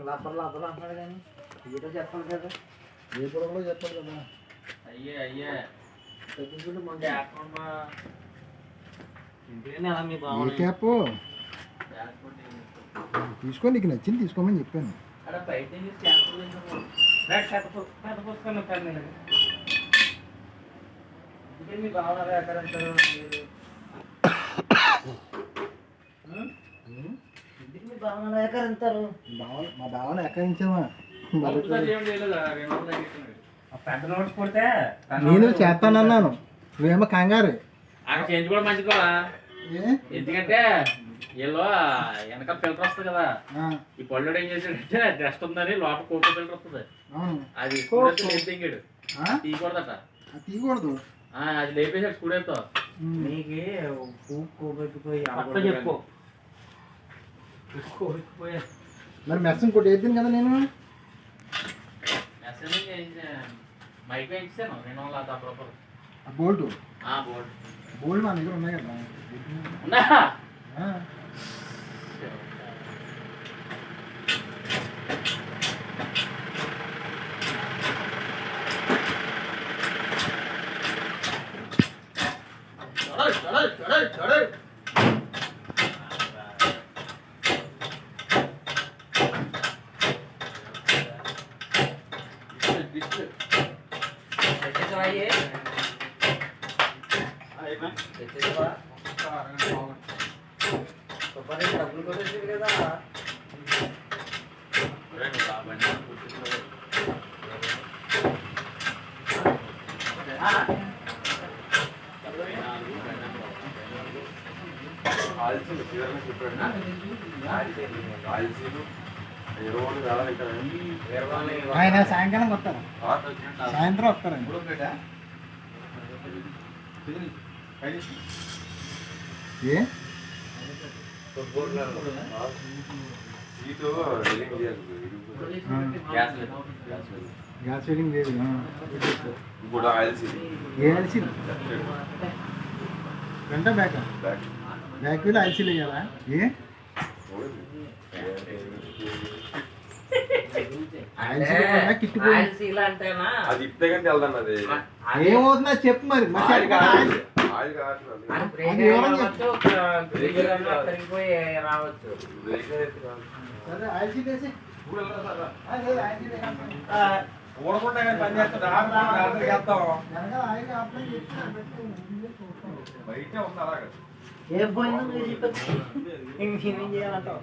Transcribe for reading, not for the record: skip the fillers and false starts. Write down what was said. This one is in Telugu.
లబ్బర్ లబ్బర్ అంటున్నాడు కానీ ఏదో చెప్పాలి కదా, ఏ పొడవులో చెప్పాలి కదా. అయ్యే తగ్గించుకుంటే మంచి ఏ క్యాప్ తీసుకో, నీకు నచ్చింది తీసుకోమని చెప్పాను. మీ భావన వ్యాకరంటారు, ఇంటికి మీ భావన వ్యాకరంటారు. మా భావన ఎక్కడించావా? నేను చేస్తానన్నాను, నువ్వేమో కంగారు. చేయించుకోవడం మంచిది కూడా, ఎందుకంటే వీళ్ళు వెనకాల ఫిల్టర్ వస్తుంది కదా. ఈ పళ్ళు ఏం చేసాడంటే డస్ట్ ఉందని లోపల కోకో ఫిల్టర్ వస్తుంది, అది దిగాడు తీయకూడదట. తీయకూడదు, అది లేపేసాడు స్కూడేతో. చెప్పు మరి మెస్ ఇంకోటి వేద్దాను కదా నేను. మైక్ వేయించాను 250 రూపాయలు. బోల్ట్ బోర్డు బోల్ట్ మా దగ్గర ఉన్నాయి కదా. ఉన్నా డబ్బులు కొట్టేసి కదా. ఆయన సాయంకాలం వస్తారు, సాయంత్రం వస్తారండి. ఏ గ్యాస్ ఫీలింగ్ లేదు. ఏ LC front back? Back wheel ఎల్సీలు వేయాలా? ఏ ఏమవుతుందా చెప్పు మరి. రావచ్చు ఏం పోయిందో మీరు చెప్పచ్చు. ఇంకేమేం చేయాలంటావు?